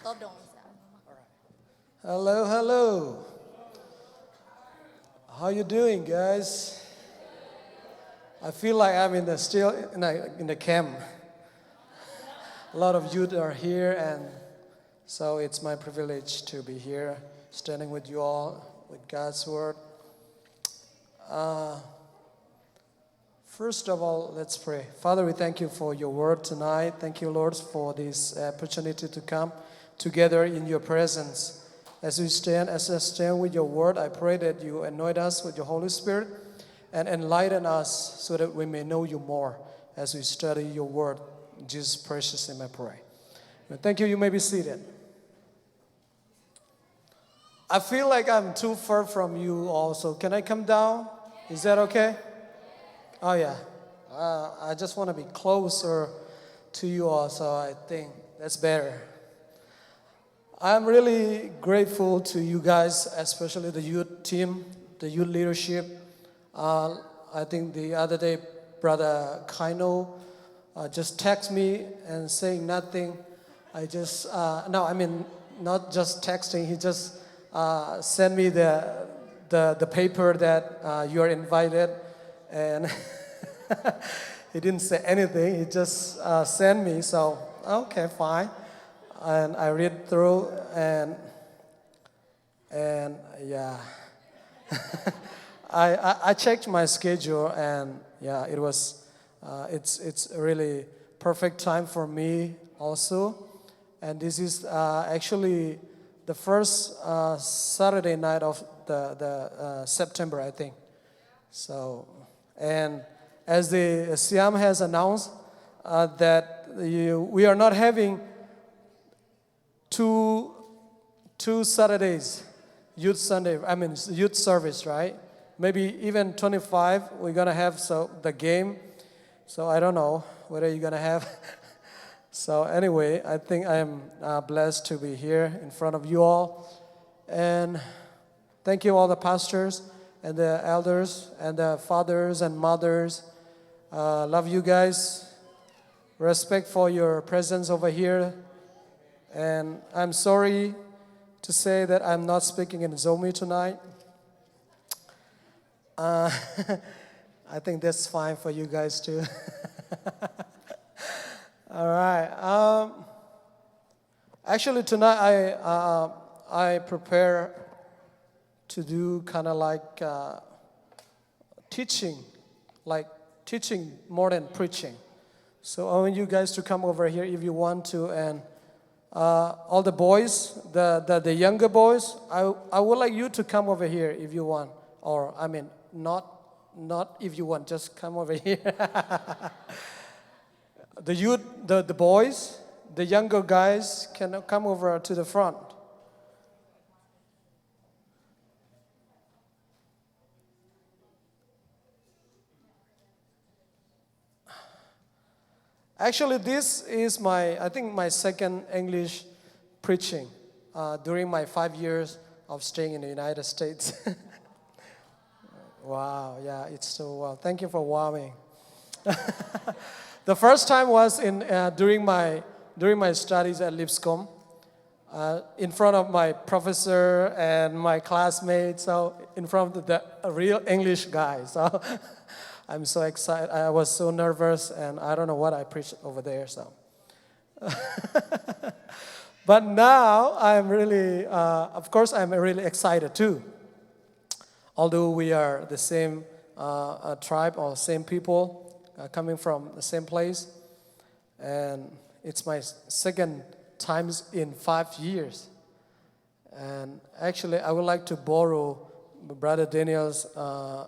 tốt đúng. Hello, hello. How you doing, guys? I feel like I'm still in the camp. A lot of youth are here, and so it's my privilege to be here, standing with you all with God's word. First of all, let's pray. Father, we thank you for your word tonight. Thank you, Lord, for this opportunity to come together in your presence. As I stand with your word, I pray that you anoint us with your Holy Spirit and enlighten us so that we may know you more as we study your word. In Jesus' precious name I pray. Thank you. You may be seated. I feel like I'm too far from you also. Can I come down? Is that okay? Oh, yeah. I just want to be closer to you all, so I think that's better. I'm really grateful to you guys, especially the youth team, the youth leadership. I think the other day, Brother Kaino just texted me and saying nothing. I just, not just texting, he just sent me the paper that you are invited. And he didn't say anything. He just sent me. So, okay, fine. And I read through and yeah. I checked my schedule, and yeah, it was it's a really perfect time for me also. And this is actually the first Saturday night of the September, I think. So, and as the Siam has announced that we are not having two Saturdays, youth service, right? Maybe even 25, we're going to have the game. So I don't know whether you're going to have. So anyway, I think I am blessed to be here in front of you all. And thank you all the pastors and the elders and the fathers and mothers. Love you guys. Respect for your presence over here. And I'm sorry to say that I'm not speaking in Zomi tonight. I think that's fine for you guys too. All right. Actually, tonight I prepare to do kind of like teaching more than preaching. So I want you guys to come over here if you want to, and all the boys, the younger boys, I would like you to come over here if you want, or not if you want, just come over here. The youth, the boys, the younger guys can come over to the front. Actually, this is I think my second English preaching during my 5 years of staying in the United States. Wow, yeah, it's so wow. Thank you for wowing. The first time was during my studies at Lipscomb, in front of my professor and my classmates, so in front of the real English guys. So I'm so excited. I was so nervous, and I don't know what I preached over there. So, but now I'm really, of course, I'm really excited too. Although we are the same tribe or same people, coming from the same place, and it's my second time in 5 years. And actually, I would like to borrow Brother Daniel's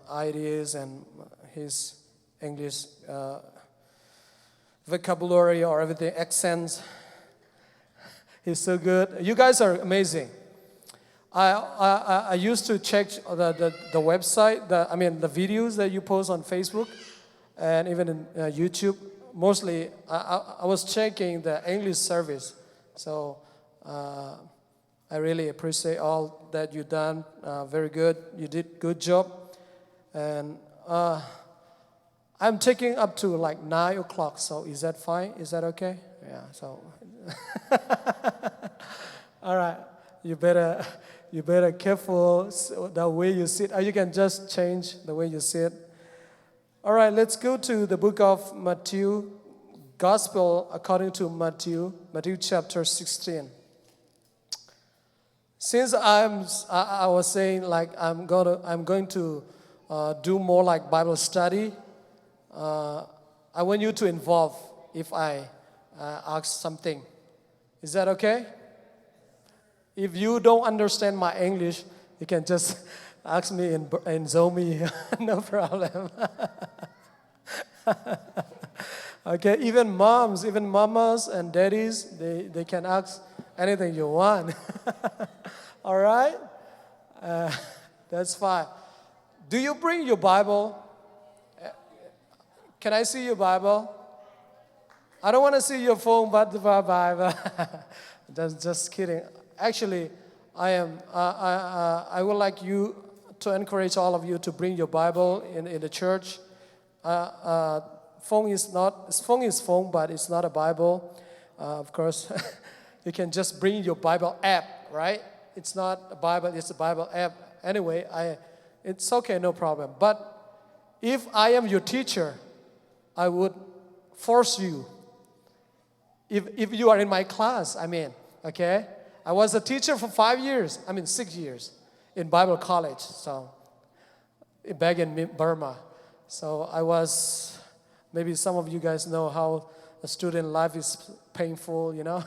ideas and his English vocabulary or everything, accents. He's so good. You guys are amazing. I used to check the website, the videos that you post on Facebook and even in YouTube. Mostly, I was checking the English service. So I really appreciate all that you've done. Very good. You did good job. And I'm taking up to like 9 o'clock. So is that fine? Is that okay? Yeah. So you better careful the way you sit. Or you can just change the way you sit. All right, let's go to the book of Matthew, Gospel according to Matthew chapter 16. Since I was saying like I'm going to do more like Bible study, I want you to involve if I ask something. Is that okay? If you don't understand my English, you can just ask me in Zomi, no problem. Okay, even mamas and daddies, they can ask anything you want. All right? That's fine. Do you bring your Bible? Can I see your Bible? I don't want to see your phone, but the Bible. Just kidding. Actually, I would like you to encourage all of you to bring your Bible in the church. Phone is phone, but it's not a Bible. Of course, you can just bring your Bible app, right? It's not a Bible, it's a Bible app. Anyway, it's okay, no problem. But if I am your teacher, I would force you. If you are in my class, okay? I was a teacher for 6 years in Bible college, so back in Burma. So I was, maybe some of you guys know how a student life is painful, you know?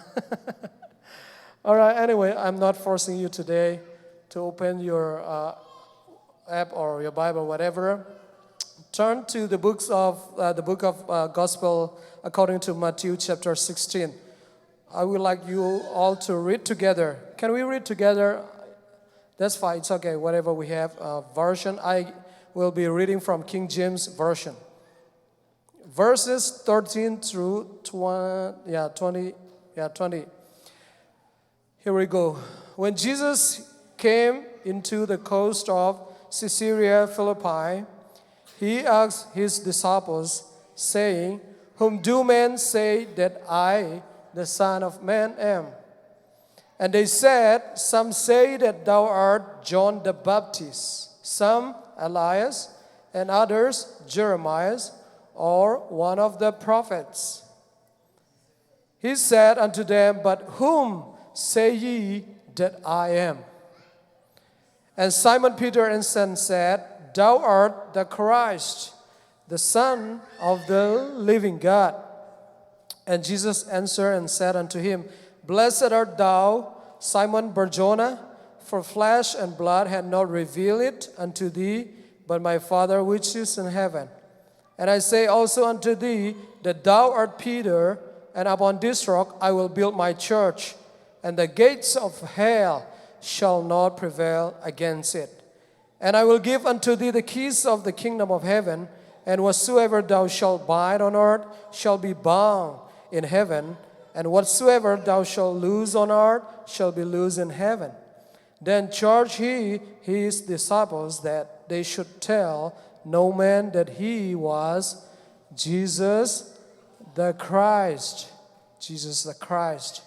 All right, anyway, I'm not forcing you today to open your app or your Bible, whatever. Turn to the book of Gospel according to Matthew chapter 16. I would like you all to read together. Can we read together? That's fine. It's okay. Whatever we have version. I will be reading from King James Version. Verses 13 through 20. Here we go. When Jesus came into the coast of Caesarea Philippi, he asked his disciples, saying, "Whom do men say that I, the Son of Man, am?" And they said, "Some say that thou art John the Baptist, some Elias, and others Jeremiah, or one of the prophets." He said unto them, "But whom say ye that I am?" And Simon Peter answered and said, "Thou art the Christ, the Son of the living God." And Jesus answered and said unto him, "Blessed art thou, Simon Bar-Jonah, for flesh and blood had not revealed it unto thee, but my Father which is in heaven. And I say also unto thee, that thou art Peter, and upon this rock I will build my church, and the gates of hell shall not prevail against it. And I will give unto thee the keys of the kingdom of heaven, and whatsoever thou shalt bind on earth shall be bound in heaven, and whatsoever thou shalt loose on earth shall be loosed in heaven." Then charged he his disciples that they should tell no man that he was Jesus the Christ. Jesus the Christ.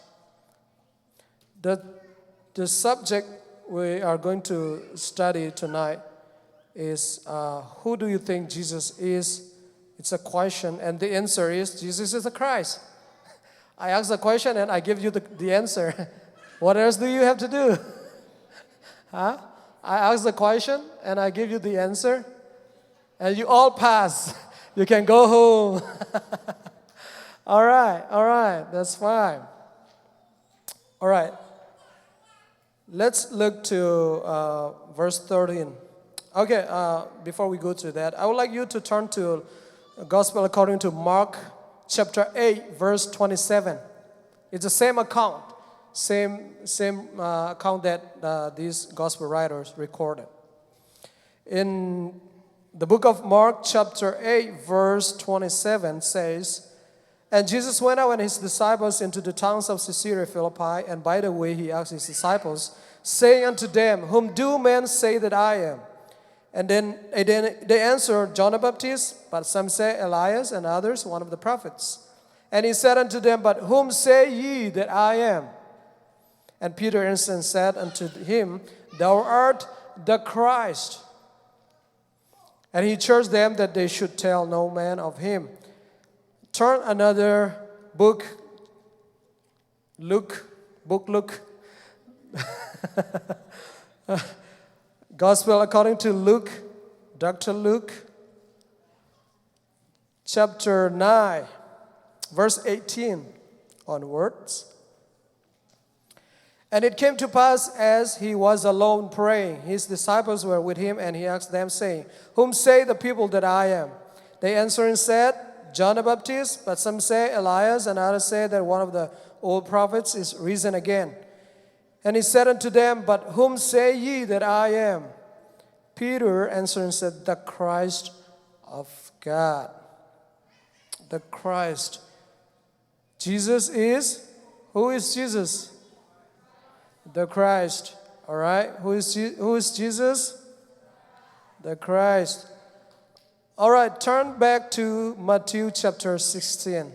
The subject we are going to study tonight is who do you think Jesus is? It's a question, and the answer is Jesus is the Christ. I ask the question and I give you the answer. What else do you have to do? Huh? I ask the question and I give you the answer, and you all pass. You can go home. All right, that's fine. All right. Let's look to verse 13. Okay, before we go to that, I would like you to turn to Gospel according to Mark chapter 8, verse 27. It's the same account, same account that these Gospel writers recorded. In the book of Mark chapter 8, verse 27 says, "And Jesus went out and his disciples into the towns of Caesarea Philippi, and by the way he asked his disciples, saying unto them, Whom do men say that I am? And then they answered, John the Baptist, but some say Elias, and others one of the prophets. And he said unto them, But whom say ye that I am? And Peter answered and said unto him, Thou art the Christ. And he charged them that they should tell no man of him. Turn another book, Luke. Gospel according to Luke, Dr. Luke, chapter 9, verse 18 onwards. And it came to pass as he was alone praying, his disciples were with him, and he asked them, saying, Whom say the people that I am? They answered and said, John the Baptist, but some say Elias, and others say that one of the old prophets is risen again. And he said unto them, But whom say ye that I am? Peter answered and said, The Christ of God. The Christ. Jesus is? Who is Jesus? The Christ. All right. Who is Jesus? The Christ. All right. Turn back to Matthew chapter 16.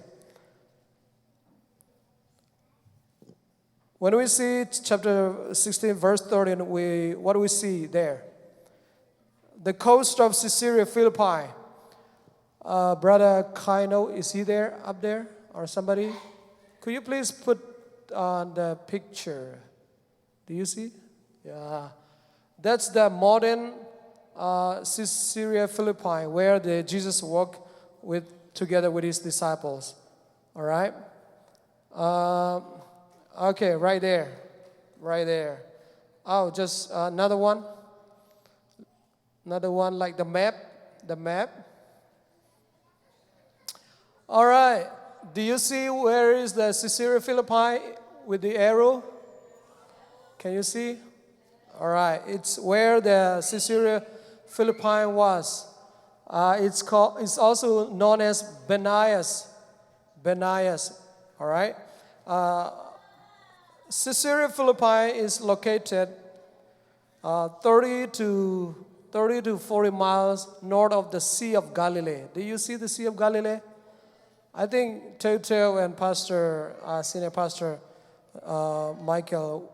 When we see chapter 16, verse 13, what do we see there? The coast of Caesarea Philippi. Brother Kaino, is he there, up there? Or somebody? Could you please put on the picture? Do you see? Yeah. That's the modern Caesarea Philippi, where Jesus walked together with his disciples. All right? Okay, right there. Right there. Oh, just another one. Another one like the map. The map. All right. Do you see where is the Caesarea Philippi with the arrow? Can you see? All right. It's where the Caesarea Philippi was. It's also known as Benias. All right. Caesarea Philippi is located 30 to 40 miles north of the Sea of Galilee. Do you see the Sea of Galilee? I think Teo and Senior Pastor Michael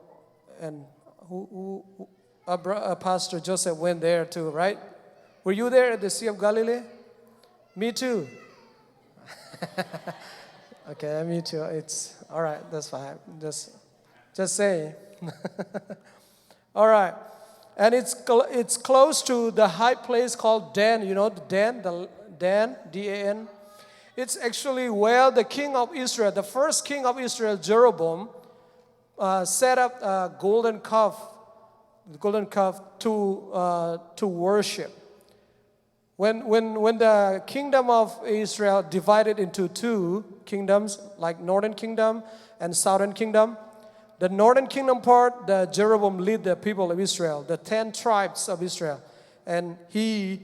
and Pastor Joseph went there too, right? Were you there at the Sea of Galilee? Me too. Okay, me too. It's all right. That's fine. Just say. All right, and it's close to the high place called Dan. You know the Dan, D-A-N. It's actually where the king of Israel, the first king of Israel, Jeroboam, set up a golden calf to worship. When the kingdom of Israel divided into two kingdoms, like northern kingdom and southern kingdom, the northern kingdom part, the Jeroboam lead the people of Israel, the 10 tribes of Israel, and he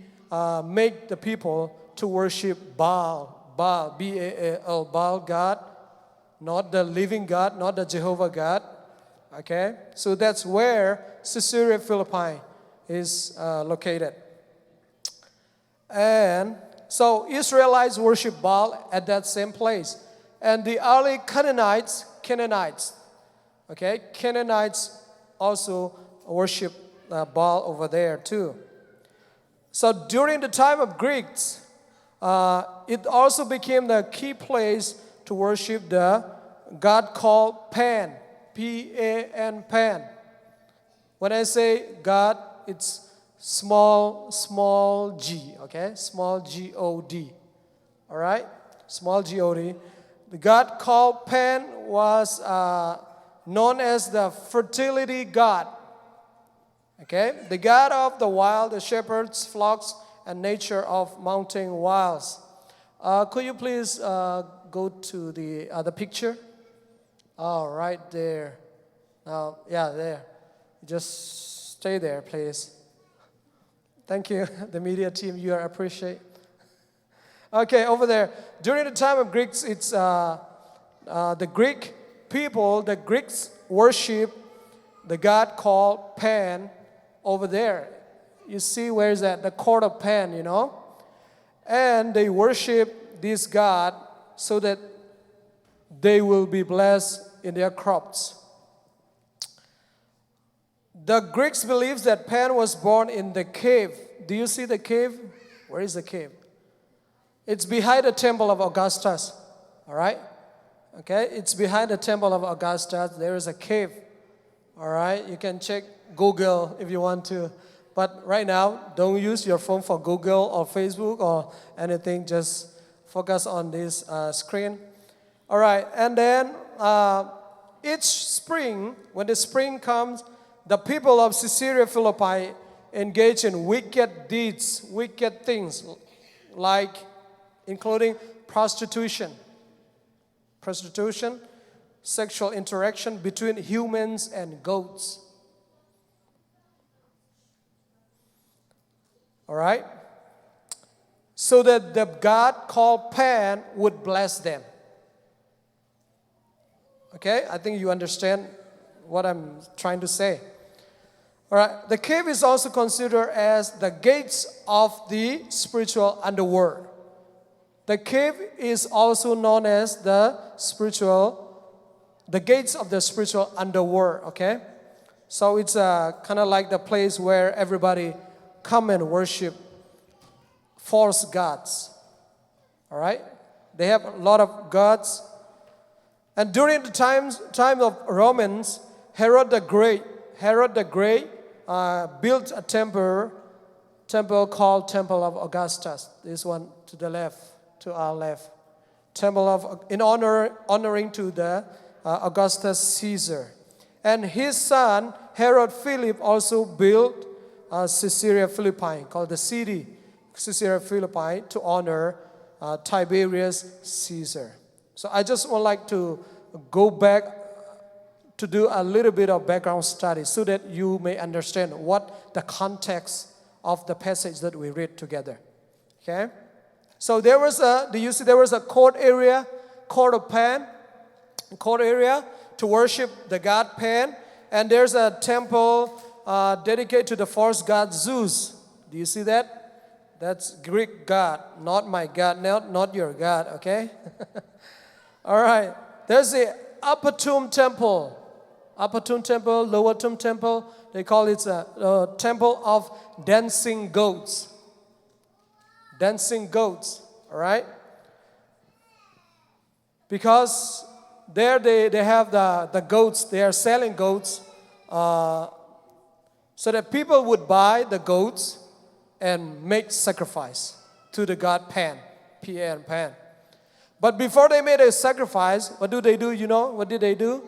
made the people to worship Baal, B-A-A-L, Baal God, not the living God, not the Jehovah God. Okay, so that's where Caesarea Philippi is located. And so Israelites worship Baal at that same place. And the early Canaanites, Canaanites also worship Baal over there too. So during the time of Greeks, it also became the key place to worship the god called Pan, P-A-N, Pan. When I say God, it's small g, okay? Small G-O-D, all right? Small G-O-D. The god called Pan was known as the fertility god, okay? The god of the wild, the shepherds, flocks, and nature of mountain wilds. Could you please go to the other picture? Oh, right there. There. Just stay there, please. Thank you, the media team. You are appreciated. Okay, over there. During the time of Greeks, it's the Greek people. The Greeks worship the god called Pan over there. You see, where is that? The court of Pan, you know? And they worship this god so that they will be blessed in their crops. The Greeks believe that Pan was born in the cave. Do you see the cave? Where is the cave? It's behind the temple of Augustus. All right? Okay, it's behind the temple of Augustus. There is a cave. All right, you can check Google if you want to. But right now, don't use your phone for Google or Facebook or anything. Just focus on this screen. All right, and then each spring, when the spring comes, the people of Caesarea Philippi engage in wicked deeds, wicked things, like including prostitution, sexual interaction between humans and goats. All right? So that the god called Pan would bless them. Okay? I think you understand what I'm trying to say. All right. The cave is also considered as the gates of the spiritual underworld. The cave is also known as the gates of the spiritual underworld. Okay? So it's kind of like the place where everybody come and worship false gods. All right? They have a lot of gods. And during the time of Romans, Herod the Great built a temple called Temple of Augustus. This one to the left, to our left. Honoring to the Augustus Caesar. And his son, Herod Philip, also built Caesarea Philippi, called the city Caesarea Philippi, to honor Tiberius Caesar. So I just would like to go back to do a little bit of background study so that you may understand what the context of the passage that we read together. Okay? So there was a court area to worship the god Pan, and there's a temple dedicated to the false god Zeus. Do you see that? That's Greek god, not my God, not your God, okay? All right. There's the upper tomb temple, lower tomb temple. They call it a temple of dancing goats. All right? Because there they have the goats, they are selling goats, so that people would buy the goats and make sacrifice to the god Pan, P-A-N, Pan. But before they made a sacrifice, what do they do? You know, what did they do?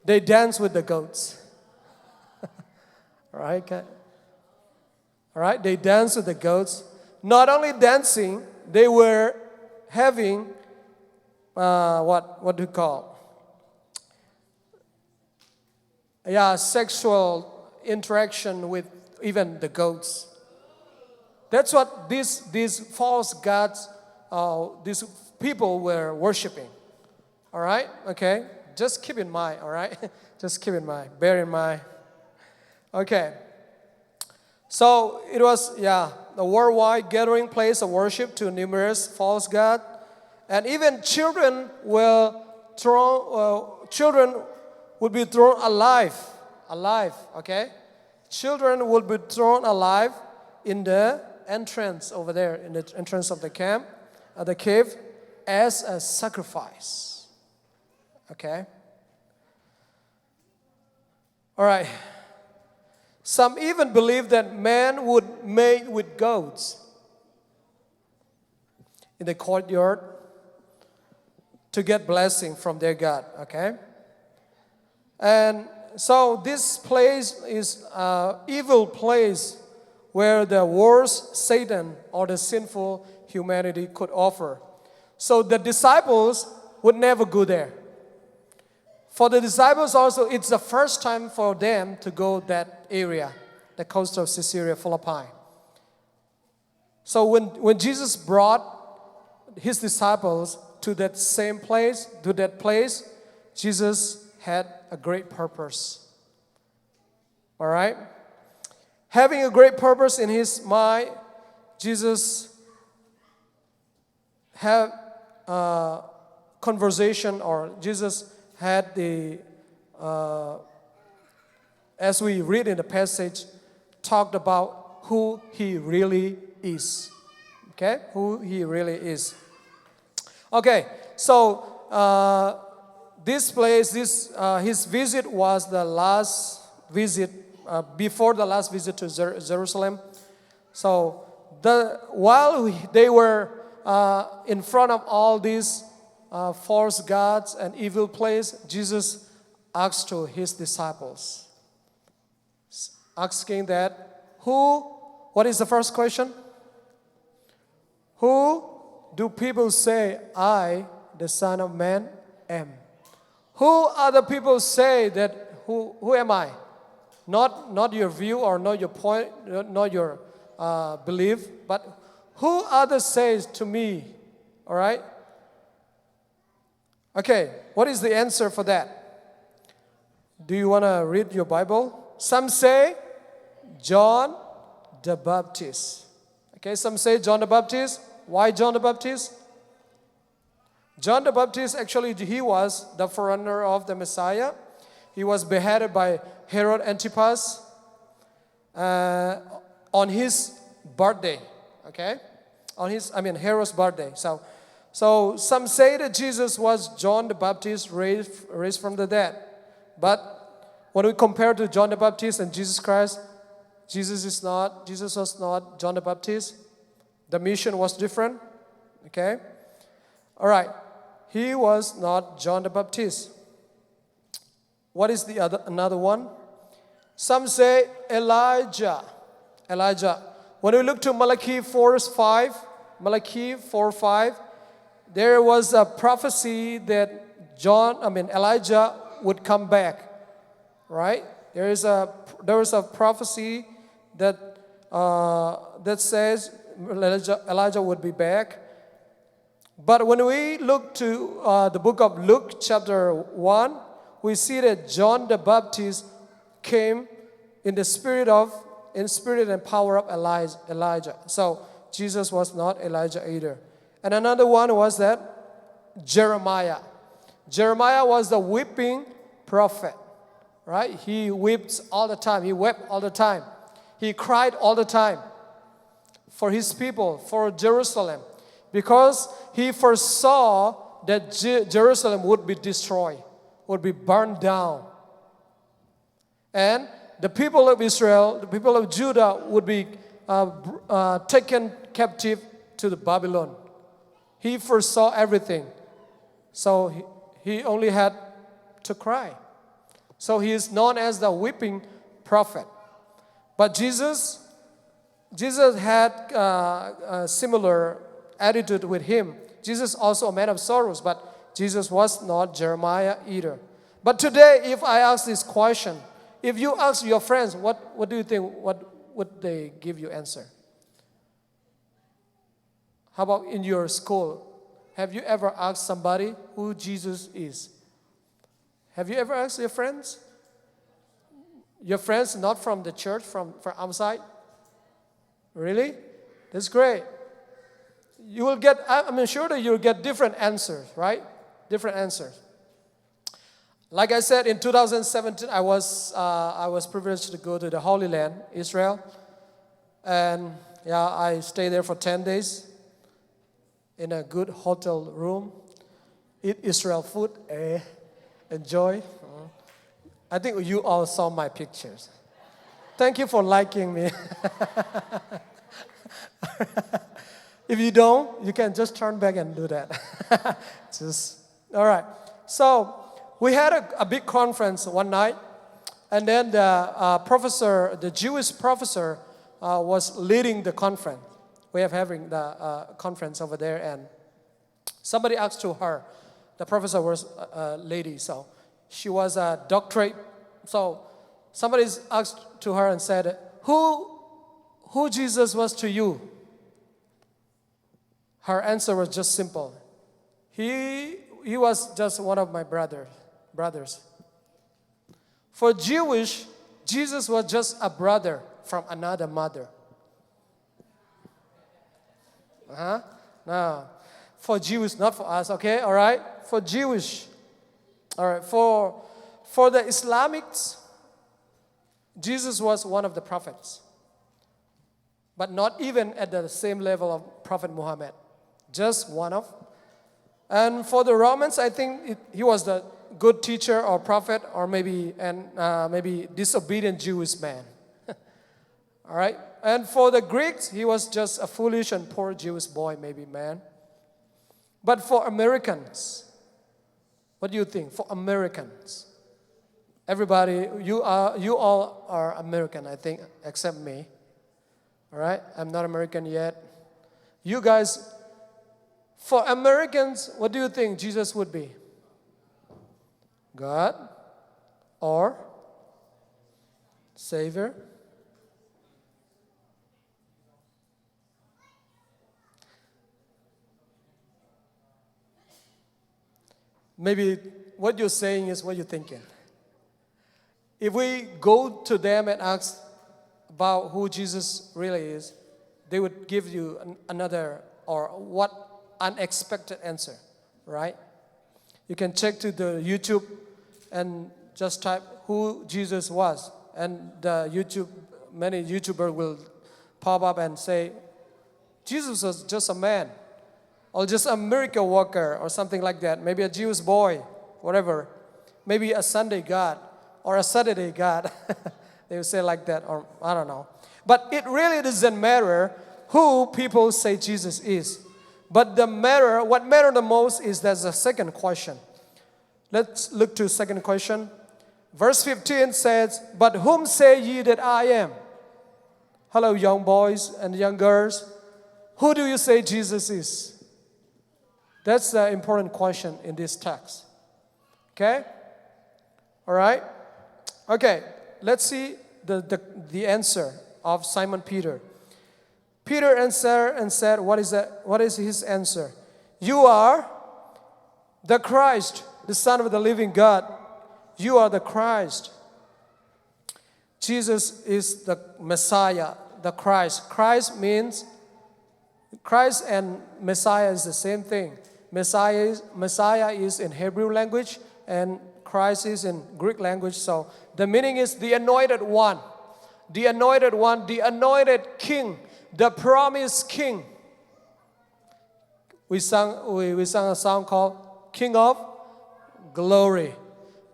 They dance with the goats. All right, okay. All right, they dance with the goats. Not only dancing, they were having what do you call? Yeah, sexual interaction with even the goats. That's what these false gods, these people were worshiping. All right? Okay? Just keep in mind, all right? Just keep in mind. Bear in mind. Okay. So it was, a worldwide gathering place of worship to numerous false gods. And even children would be thrown alive, okay? Children would be thrown alive in the entrance over there, in the entrance of the camp, the cave, as a sacrifice. Okay? All right. Some even believe that man would mate with goats in the courtyard to get blessing from their God. Okay? And so this place is an evil place where the worst Satan or the sinful humanity could offer. So the disciples would never go there. For the disciples also, it's the first time for them to go that area, the coast of Caesarea Philippi. So when Jesus brought his disciples to that same place, Jesus had a great purpose. All right? Having a great purpose in his mind, Jesus had a conversation, or Jesus had the as we read in the passage, talked about who he really is. Okay, who he really is. Okay, so this place, his visit was the last visit before the last visit to Jerusalem. So while they were in front of all these false gods and evil place, Jesus asked to his disciples, asking that, what is the first question? Who do people say I, the Son of Man, am? Who other people say that, who am I? Not your view or not your point, not your belief, but who others says to me, all right? Okay, what is the answer for that? Do you want to read your Bible? Some say John the Baptist. Okay, some say John the Baptist. Why John the Baptist? John the Baptist, actually, he was the forerunner of the Messiah. He was beheaded by Herod Antipas on his birthday. Okay, Herod's birthday. So some say that Jesus was John the Baptist raised from the dead. But when we compare to John the Baptist and Jesus Christ, Jesus was not John the Baptist. The mission was different. Okay? All right. He was not John the Baptist. What is another one? Some say Elijah. When we look to Malachi 4:5, there was a prophecy that Elijah would come back. Right? There was a prophecy that says Elijah would be back. But when we look to the book of Luke chapter 1, we see that John the Baptist came in the spirit and power of Elijah. So Jesus was not Elijah either. And another one was that Jeremiah. Jeremiah was the weeping prophet, right? He weeps all the time. He wept all the time. He cried all the time for his people, for Jerusalem, because he foresaw that Jerusalem would be destroyed, would be burned down. And the people of Israel, the people of Judah would be taken captive to the Babylon. He foresaw everything. So he only had to cry. So he is known as the weeping prophet. But Jesus had a similar attitude with him. Jesus also a man of sorrows, but Jesus was not Jeremiah either. But today, if I ask this question, if you ask your friends, what do you think, what would they give you answer? How about in your school? Have you ever asked somebody who Jesus is? Have you ever asked your friends? Your friends not from the church, from outside? Really? That's great. You will get, I'm sure that you'll get different answers, right? Different answers. Like I said, in 2017, I was privileged to go to the Holy Land, Israel. And I stayed there for 10 days in a good hotel room. Eat Israel food, enjoy. I think you all saw my pictures. Thank you for liking me. If you don't, you can just turn back and do that. All right. So we had a big conference one night, and then the Jewish professor was leading the conference. We are having the conference over there, and somebody asked to her. The professor was a lady, so she was a doctorate. So somebody asked to her and said, "Who Jesus was to you?" Her answer was just simple. He was just one of my brothers. For Jewish, Jesus was just a brother from another mother. No, for Jews, not for us. Okay, all right. For Jewish, all right. For the Islamics, Jesus was one of the prophets, but not even at the same level of Prophet Muhammad. Just one of. And for the Romans, I think he was the good teacher or prophet, or maybe disobedient Jewish man. All right. And for the Greeks, he was just a foolish and poor Jewish boy, maybe man. But for Americans, what do you think? For Americans, everybody, you all are American, I think, except me. All right. I'm not American yet. You guys. For Americans, what do you think Jesus would be? God or Savior? Maybe what you're saying is what you're thinking. If we go to them and ask about who Jesus really is, they would give you another or what unexpected answer, right? You can check to the YouTube and just type who Jesus was, and many YouTubers will pop up and say Jesus was just a man, or just a miracle worker, or something like that. Maybe a Jewish boy, whatever. Maybe a Sunday God or a Saturday God. They will say like that, or I don't know. But it really doesn't matter who people say Jesus is. But what matters the most is there's a second question. Let's look to second question. Verse 15 says, "But whom say ye that I am?" Hello, young boys and young girls. Who do you say Jesus is? That's the important question in this text. Okay? All right? Okay, let's see the answer of Simon Peter. Peter answered and said, what is his answer? "You are the Christ, the Son of the living God. You are the Christ." Jesus is the Messiah, the Christ. Christ and Messiah is the same thing. Messiah is in Hebrew language, and Christ is in Greek language. So the meaning is the anointed one, the anointed king, the promised king. We sang a song called King of Glory.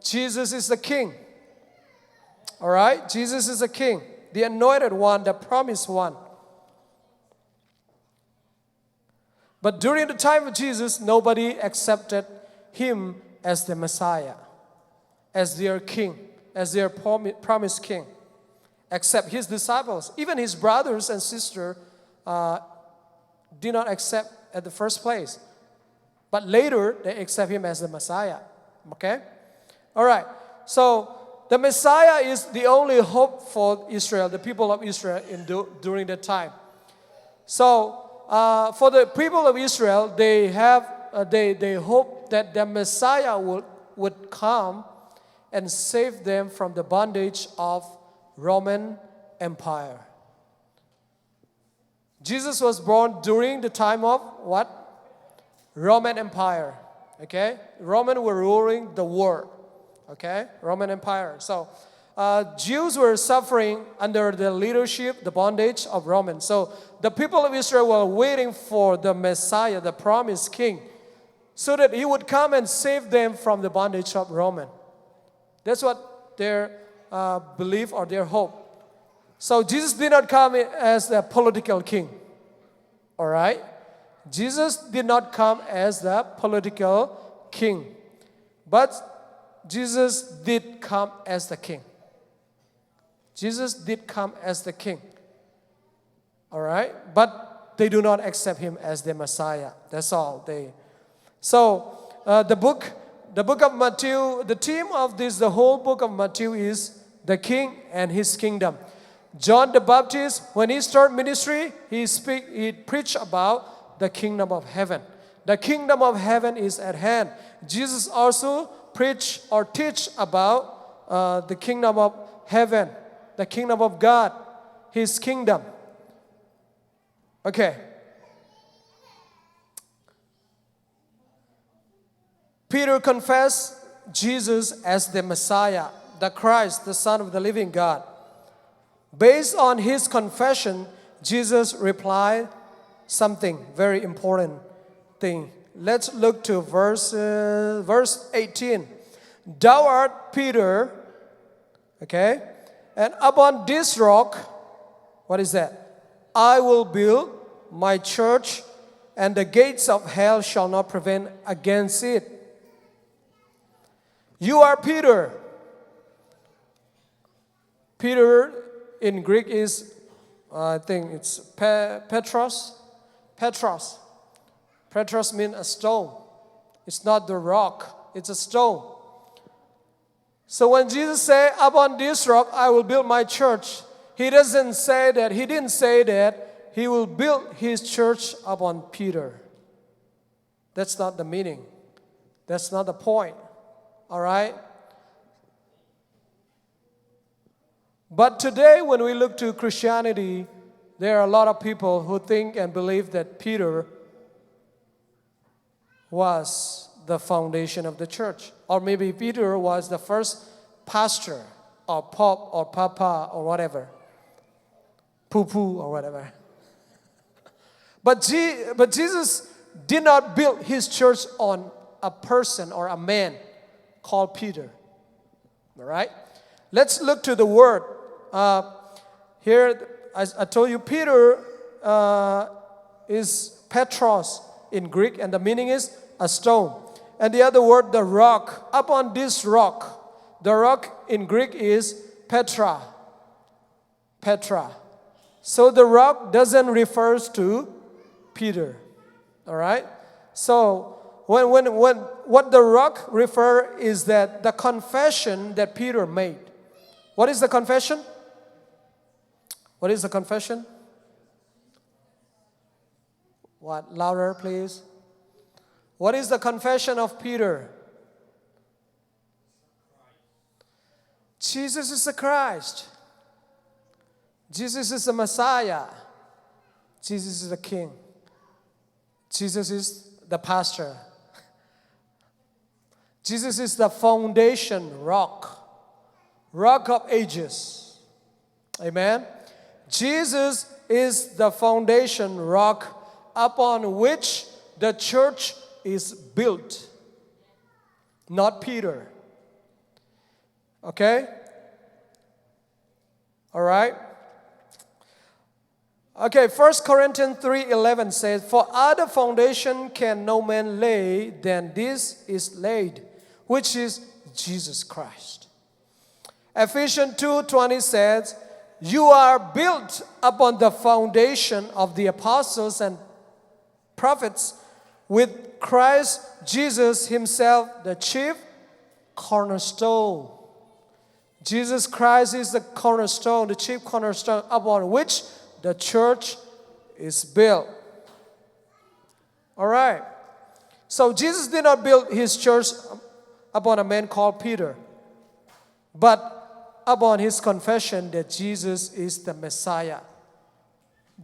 Jesus is the king. All right? Jesus is the king, the anointed one, the promised one. But during the time of Jesus, nobody accepted him as the Messiah, as their king, as their promised king, except his disciples. Even his brothers and sisters did not accept at the first place. But later, they accept him as the Messiah. Okay? All right. So, the Messiah is the only hope for Israel, the people of Israel during that time. So, for the people of Israel, they hope that the Messiah would come and save them from the bondage of Roman Empire. Jesus was born during the time of what? Roman Empire. Okay? Roman were ruling the world. Okay? Roman Empire. So, Jews were suffering under the leadership, the bondage of Romans. So, the people of Israel were waiting for the Messiah, the promised king, so that he would come and save them from the bondage of Roman. That's what their belief or their hope. So Jesus did not come as a political king. All right? Jesus did not come as the political king. But Jesus did come as the king. Jesus did come as the king. All right? But they do not accept him as the Messiah. That's all. So the book of Matthew, the theme of the whole book of Matthew is the king and his kingdom. John the Baptist, when he started ministry, he preached about the kingdom of heaven. The kingdom of heaven is at hand. Jesus also preach or teach about the kingdom of heaven, the kingdom of God, his kingdom. Okay. Peter confessed Jesus as the Messiah, the Christ, the Son of the living God. Based on his confession, Jesus replied something very important thing. Let's look to verse 18. Thou art Peter, okay? And upon this rock, what is that? I will build my church, and the gates of hell shall not prevail against it. You are Peter. Peter in Greek is, I think it's Petros. Petros. Petros means a stone. It's not the rock, it's a stone. So when Jesus said, upon this rock I will build my church, he didn't say that he will build his church upon Peter. That's not the meaning. That's not the point. All right? But today when we look to Christianity, there are a lot of people who think and believe that Peter was the foundation of the church. Or maybe Peter was the first pastor or pope or papa or whatever. Poo-poo or whatever. But Jesus did not build his church on a person or a man called Peter. All right? Let's look to the word. Here, I told you, Peter is Petros in Greek, and the meaning is a stone. And the other word, the rock. Upon this rock, the rock in Greek is Petra. Petra. So the rock doesn't refer to Peter. All right? So when what the rock refer is that the confession that Peter made. What is the confession? What is the confession? What? Louder, please. What is the confession of Peter? Jesus is the Christ. Jesus is the Messiah. Jesus is the King. Jesus is the pastor. Jesus is the foundation rock. Rock of ages. Amen. Jesus is the foundation rock upon which the church is built. Not Peter. Okay? All right? Okay, 1 Corinthians 3:11 says, for other foundation can no man lay than this is laid, which is Jesus Christ. Ephesians 2:20 says, you are built upon the foundation of the apostles and prophets, with Christ Jesus himself the chief cornerstone. Jesus Christ is the cornerstone, the chief cornerstone upon which the church is built. All right. So Jesus did not build his church upon a man called Peter, but upon his confession that Jesus is the Messiah.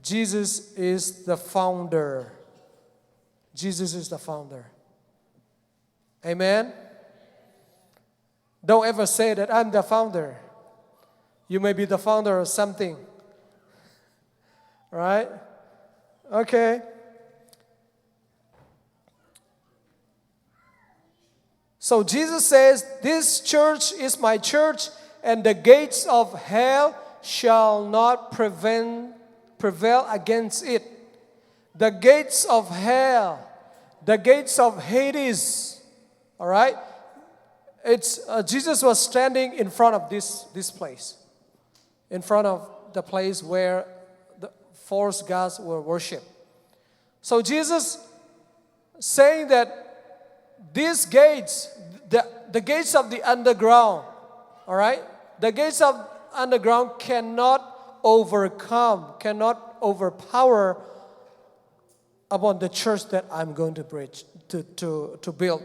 Jesus is the founder. Jesus is the founder. Amen? Don't ever say that I'm the founder. You may be the founder of something. Right? Okay. So Jesus says, this church is my church, and the gates of hell shall not prevail against it. The gates of hell, the gates of Hades. All right? It's Jesus was standing in front of this place, in front of the place where the false gods were worshipped. So Jesus saying that these gates, the gates of the underground, all right, the gates of underground cannot overcome, cannot overpower upon the church that I'm going to bridge to build.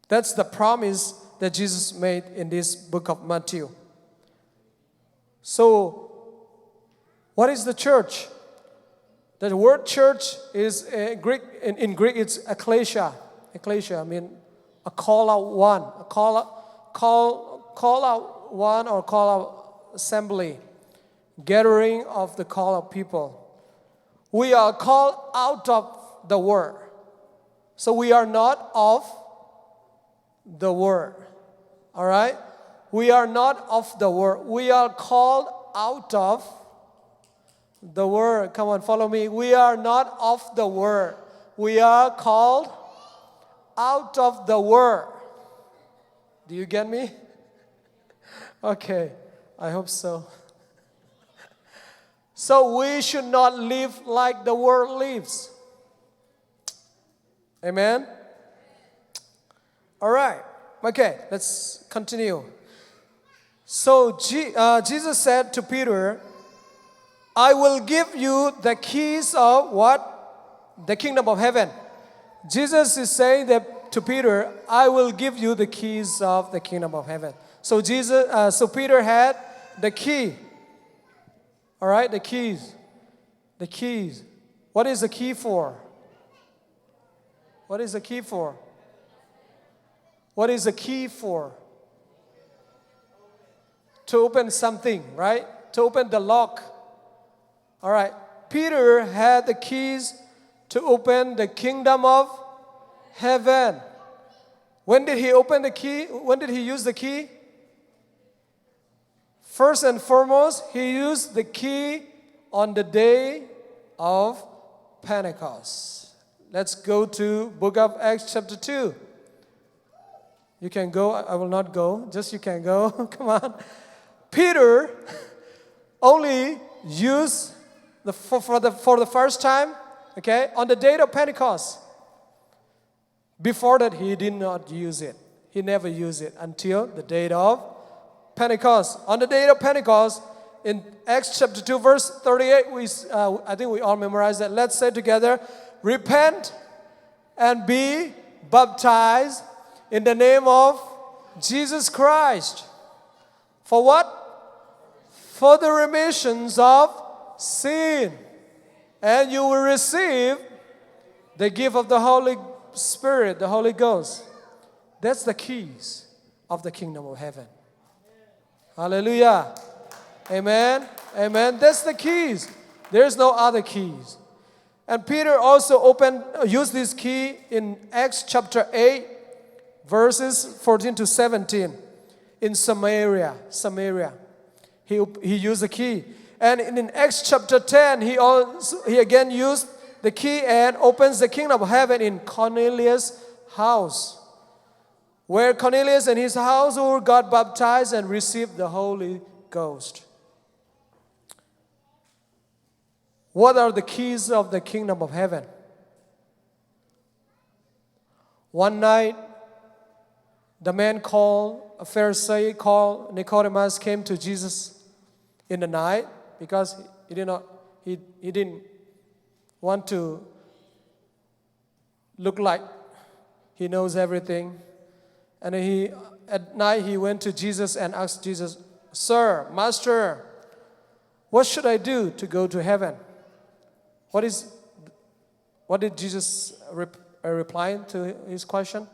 That's the promise that Jesus made in this book of Matthew. So, what is the church? The word church is Greek. In Greek, it's ekklesia. Ekklesia means a call out one, a call out one, or call out assembly, gathering of the call of people. We are called out of the world. So we are not of the world. All right? We are not of the world. We are called out of the world. Come on, follow me. We are not of the world. We are called out of the world. Do you get me? Okay, I hope so. So we should not live like the world lives. Amen? All right. Okay, let's continue. So Jesus said to Peter, I will give you the keys of what? The kingdom of heaven. Jesus is saying that to Peter, I will give you the keys of the kingdom of heaven. So Peter had the key. All right, the keys. The keys. What is the key for? What is the key for? What is the key for? To open something, right? To open the lock. All right. Peter had the keys to open the kingdom of heaven. When did he open the key? When did he use the key? First and foremost, he used the key on the day of Pentecost. Let's go to book of Acts chapter 2. You can go. I will not go. Just you can go. Come on. Peter only used for the first time, okay, on the day of Pentecost. Before that, he did not use it. He never used it until the day of Pentecost. On the day of Pentecost, in Acts chapter 2, verse 38, I think we all memorized that. Let's say together, repent and be baptized in the name of Jesus Christ. For what? For the remissions of sin. And you will receive the gift of the Holy Spirit, the Holy Ghost. That's the keys of the kingdom of heaven. Hallelujah. Amen. Amen. That's the keys. There's no other keys. And Peter also used this key in Acts chapter 8, verses 14 to 17. In Samaria. He used the key. And in Acts chapter 10, he again used the key and opens the kingdom of heaven in Cornelius' house, where Cornelius and his household got baptized and received the Holy Ghost. What are the keys of the kingdom of heaven? One night, a Pharisee called Nicodemus came to Jesus in the night because he didn't want to look like he knows everything. And at night he went to Jesus and asked Jesus, Sir, Master, what should I do to go to heaven? What did Jesus reply to his question?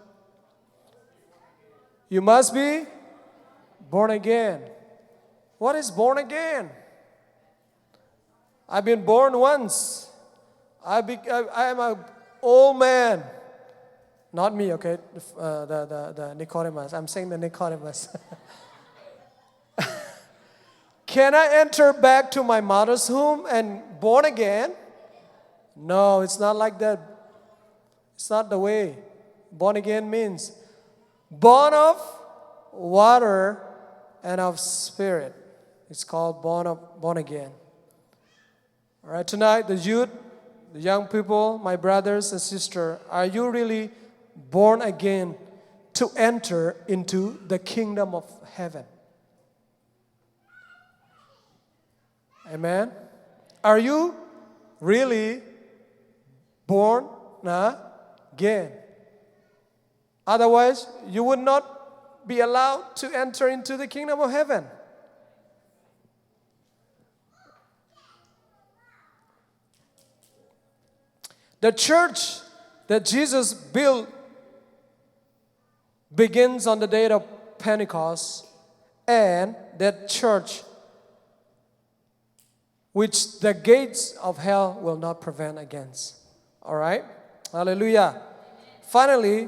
You must be born again. What is born again? I've been born once. I am an old man. Not me, okay? The Nicodemus. I'm saying the Nicodemus. Can I enter back to my mother's womb and born again? No, it's not like that. It's not the way. Born again means born of water and of spirit. It's called born again. All right, tonight, the youth, the young people, my brothers and sisters, are you really born again to enter into the kingdom of heaven? Amen? Are you really born again? Otherwise, you would not be allowed to enter into the kingdom of heaven. The church that Jesus built begins on the day of Pentecost, and that church which the gates of hell will not prevent against. All right? Hallelujah. Finally,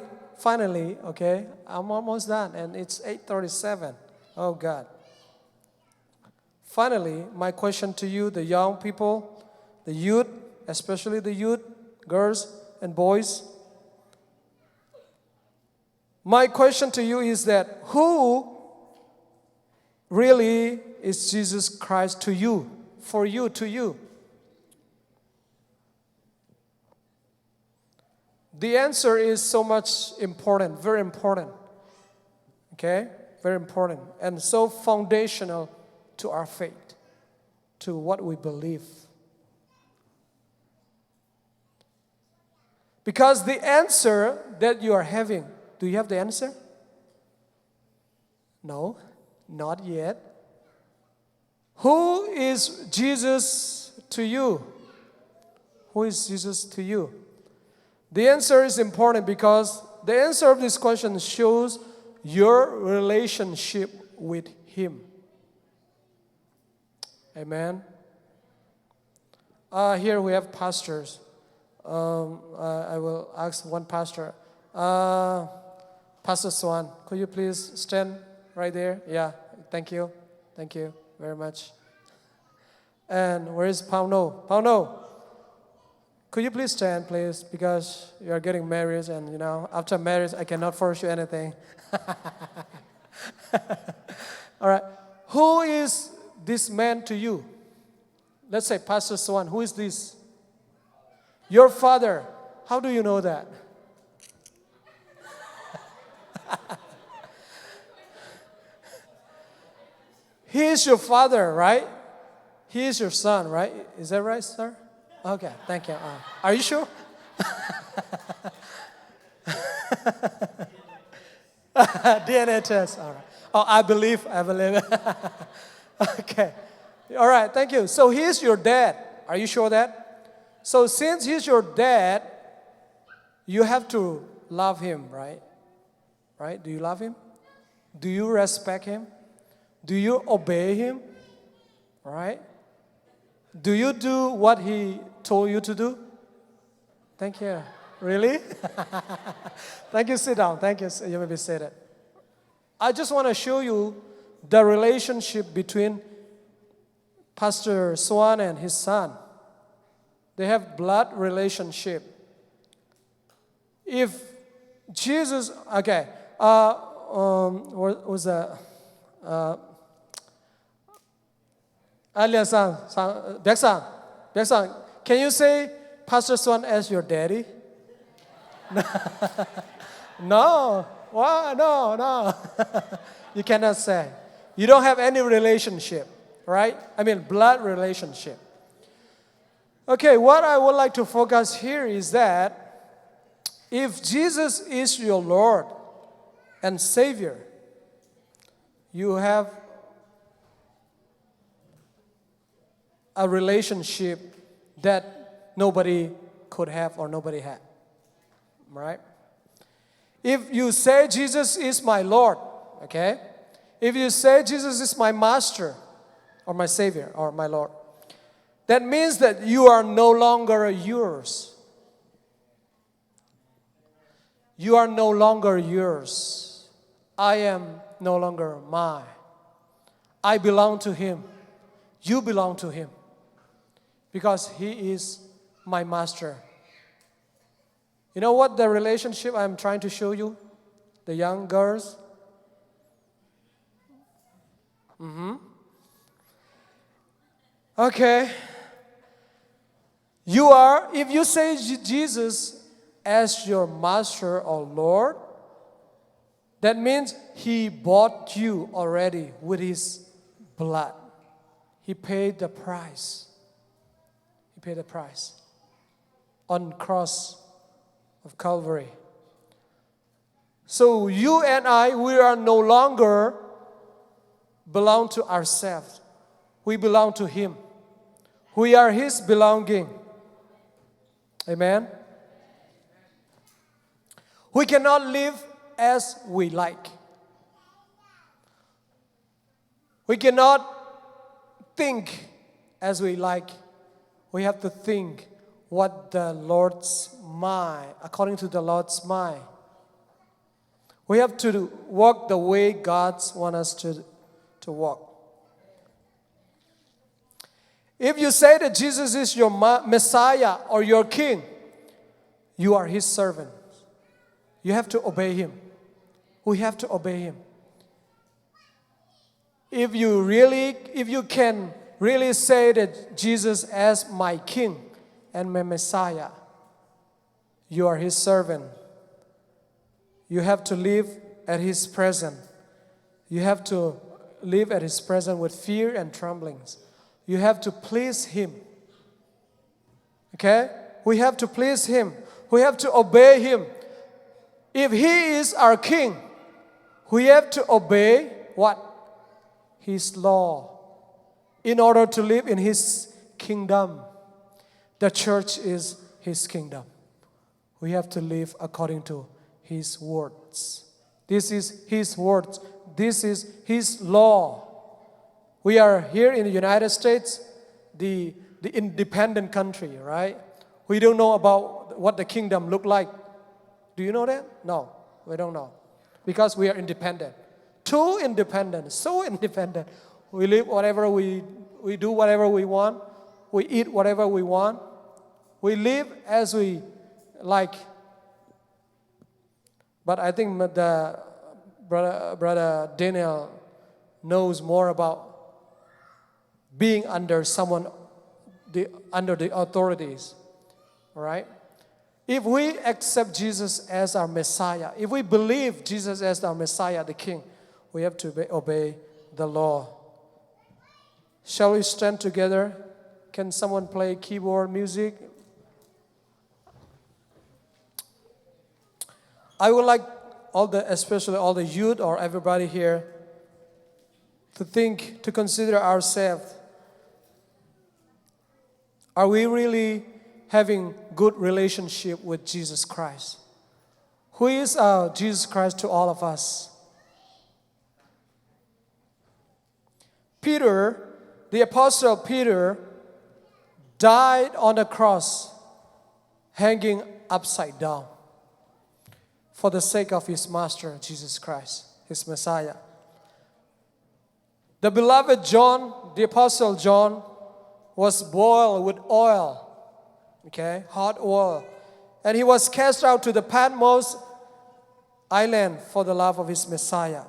okay, I'm almost done, and it's 8:37. Oh, God. Finally, my question to you, the young people, the youth, especially the youth, girls and boys. My question to you is that who really is Jesus Christ to you, for you, to you? The answer is so much important, very important. Okay? Very important. And so foundational to our faith, to what we believe. Because the answer that you are having, do you have the answer? No, not yet. Who is Jesus to you? Who is Jesus to you? The answer is important because the answer of this question shows your relationship with Him. Amen. Here we have pastors. I will ask one pastor. Pastor Swan, could you please stand right there? Yeah, thank you. Thank you very much. And where is Pauno? Pauno, could you please stand, please? Because you are getting married, and after marriage, I cannot force you anything. All right. Who is this man to you? Let's say Pastor Swan. Who is this? Your father. How do you know that? He is your father, right? He is your son, right? Is that right, sir? Okay, thank you. Are you sure? DNA test. All right. Oh, I believe. Okay. All right, thank you. So he is your dad. Are you sure that? So since he's your dad, you have to love him, right? Right? Do you love him? Do you respect him? Do you obey him? Right? Do you do what he told you to do? Thank you. Really? Thank you. Sit down. Thank you. You may be seated. I just want to show you the relationship between Pastor Swan and his son. They have blood relationship. If Jesus, okay, what was that? Alia-san, Baek-san, can you say Pastor Swan as your daddy? No. Why? No. You cannot say. You don't have any relationship, right? I mean, blood relationship. Okay, what I would like to focus here is that if Jesus is your Lord and Savior, you have a relationship that nobody could have or nobody had, right? If you say Jesus is my Lord, okay? If you say Jesus is my Master or my Savior or my Lord, that means that you are no longer yours. You are no longer yours. I am no longer mine. I belong to Him. You belong to Him. Because He is my Master. You know what the relationship I'm trying to show you? The young girls? Okay. If you say Jesus as your Master or Lord, that means He bought you already with His blood. He paid the price. He paid the price on cross of Calvary. So you and I, we are no longer belong to ourselves. We belong to Him. We are His belonging. Amen. We cannot live as we like. We cannot think as we have to think what the Lord's mind, according to the Lord's mind. We have to walk the way God wants us to walk. If you say that Jesus is your Messiah or your King, you are His servant. You have to obey Him. We have to obey Him. If you can really say that Jesus as my King and my Messiah, you are His servant. You have to live at His presence. You have to live at His presence with fear and tremblings. You have to please Him. Okay? We have to please Him. We have to obey Him. If He is our King, we have to obey what? His law. In order to live in His kingdom. The church is His kingdom. We have to live according to His words. This is His words. This is His law. We are here in the United States, the independent country, right? We don't know about what the kingdom look like. Do you know that? No, we don't know. Because we are independent. Too independent, so independent. We live whatever we do whatever we want. We eat whatever we want. We live as we like. But I think the brother Daniel knows more about being under someone, under the authorities. All right? If we accept Jesus as our Messiah, if we believe Jesus as our Messiah, the King, we have to obey the law. Shall we stand together? Can someone play keyboard music? I would like especially all the youth or everybody here to consider ourselves. Are we really having good relationship with Jesus Christ? Who is Jesus Christ to all of us? Peter, the apostle Peter, died on the cross, hanging upside down for the sake of his master, Jesus Christ, his Messiah. The beloved John, the apostle John, was boiled with oil, okay, hot oil. And he was cast out to the Patmos island for the love of his Messiah.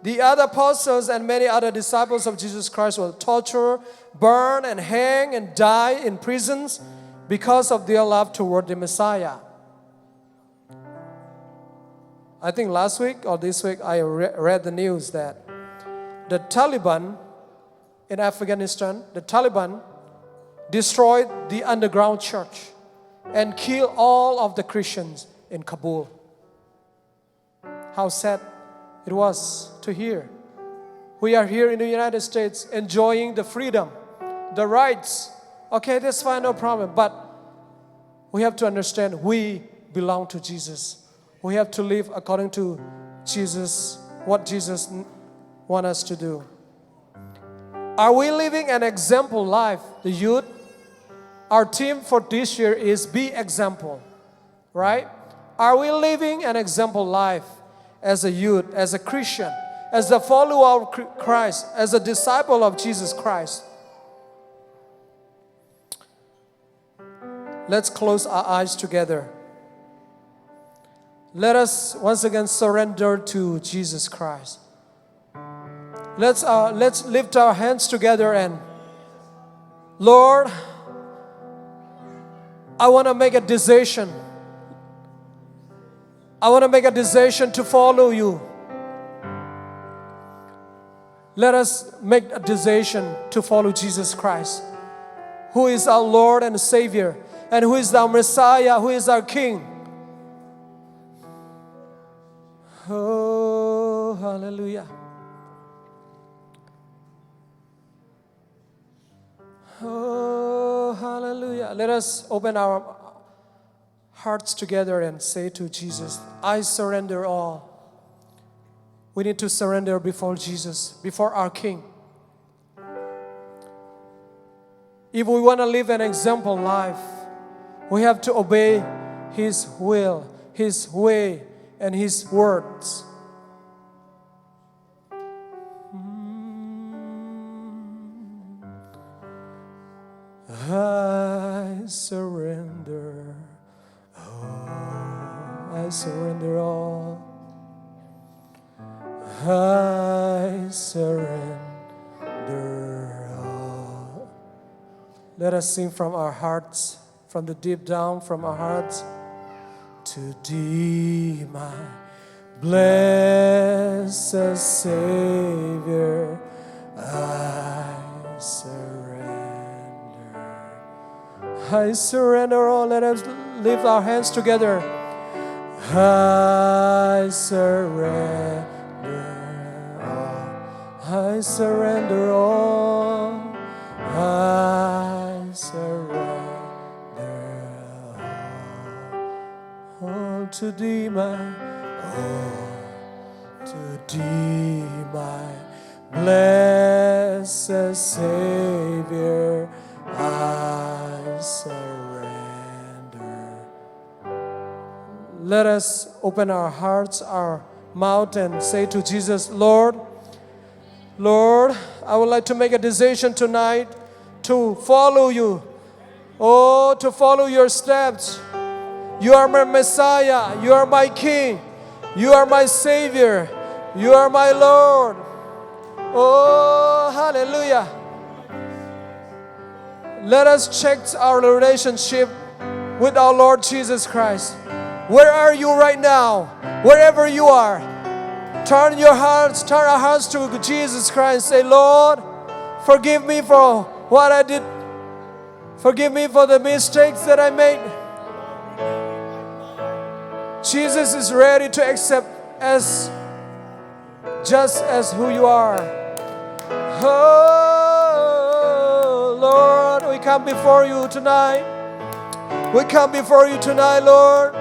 The other apostles and many other disciples of Jesus Christ were tortured, burned, and hanged and died in prisons because of their love toward the Messiah. I think last week or this week I read the news that the Taliban in Afghanistan, the Taliban destroyed the underground church and killed all of the Christians in Kabul. How sad it was to hear. We are here in the United States enjoying the freedom, the rights. Okay, that's fine, no problem. But we have to understand we belong to Jesus. We have to live according to Jesus, what Jesus wants us to do. Are we living an example life, the youth? Our theme for this year is be example, right? Are we living an example life as a youth, as a Christian, as a follower of Christ, as a disciple of Jesus Christ? Let's close our eyes together. Let us once again surrender to Jesus Christ. Let's lift our hands together and Lord, I want to make a decision. I want to make a decision to follow you. Let us make a decision to follow Jesus Christ, who is our Lord and Savior, and who is our Messiah, who is our King. Oh, hallelujah. Oh, hallelujah. Let us open our hearts together and say to Jesus, I surrender all. We need to surrender before Jesus, before our King. If we want to live an example life, we have to obey His will, His way, and His words. I surrender, I surrender all. I surrender all. Let us sing from our hearts, from the deep down from our hearts. To Thee, my blessed Savior, I surrender. I surrender all. Let us lift our hands together. I surrender all. I surrender all. I surrender all to Thee, to Thee, my blessed Savior, I surrender. Let us open our hearts, our mouth, and say to Jesus, Lord, I would like to make a decision tonight to follow You. Oh, to follow Your steps. You are my Messiah. You are my King. You are my Savior. You are my Lord. Oh, hallelujah. Let us check our relationship with our Lord Jesus Christ. Where are you right now? Wherever you are, turn our hearts to Jesus Christ. Say, Lord, forgive me for what I did. Forgive me for the mistakes that I made. Jesus is ready to accept us just as who you are. Oh, Lord, we come before You tonight. We come before You tonight, Lord.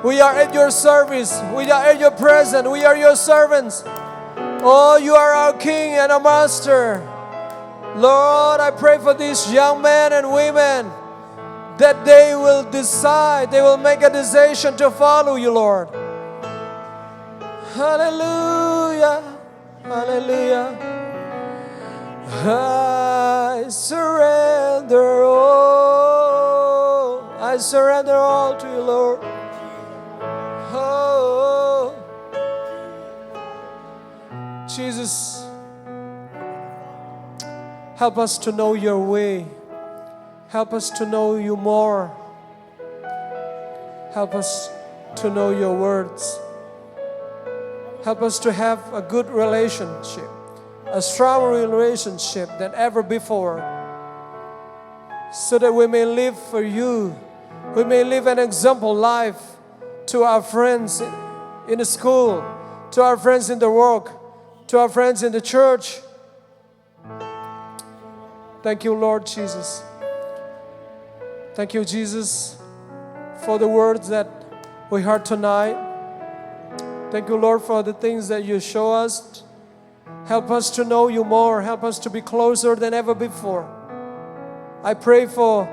We are at Your service. We are at Your presence. We are Your servants. Oh, You are our King and our Master. Lord, I pray for these young men and women that they will decide, they will make a decision to follow You, Lord. Hallelujah, hallelujah. I surrender all. I surrender all to You, Lord. Oh, Jesus, help us to know Your way. Help us to know You more. Help us to know Your words. Help us to have a good relationship, a stronger relationship than ever before, so that we may live for You. We may live an example life to our friends in the school, to our friends in the work, to our friends in the church. Thank You, Lord Jesus. Thank You, Jesus, for the words that we heard tonight. Thank You, Lord, for the things that You show us. Help us to know You more. Help us to be closer than ever before. I pray for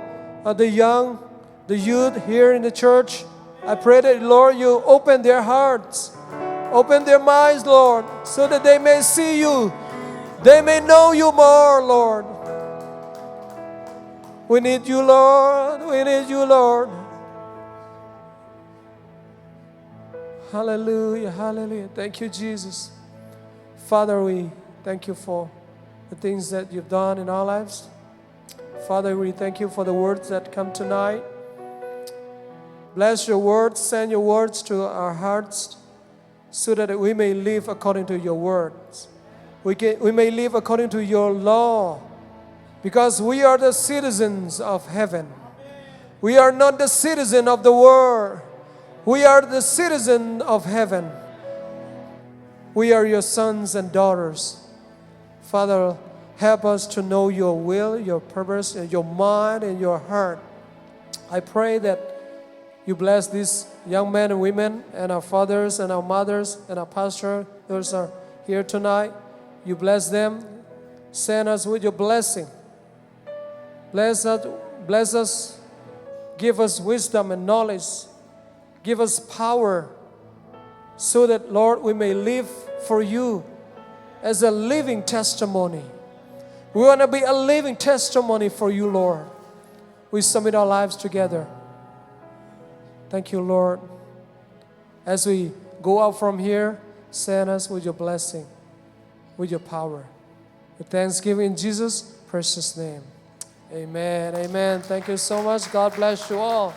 the young, the youth here in the church. I pray that, Lord, You open their hearts, open their minds, Lord, so that they may see You. They may know You more, Lord. We need You, Lord. We need You, Lord. Hallelujah, hallelujah. Thank You, Jesus. Father, we thank You for the things that You've done in our lives. Father, we thank You for the words that come tonight. Bless Your words, send Your words to our hearts so that we may live according to Your words. We may live according to Your law, because we are the citizens of heaven. We are not the citizen of the world. We are the citizen of heaven. We are Your sons and daughters. Father, help us to know Your will, Your purpose, and Your mind and Your heart. I pray that You bless these young men and women and our fathers and our mothers and our pastors. Those are here tonight. You bless them. Send us with Your blessing. Bless us. Give us wisdom and knowledge. Give us power so that, Lord, we may live for you as a living testimony. We want to be a living testimony for you, Lord. We submit our lives together. Thank you, Lord. As we go out from here, send us with your blessing, with your power. With thanksgiving in Jesus' precious name. Amen. Amen. Thank you so much. God bless you all.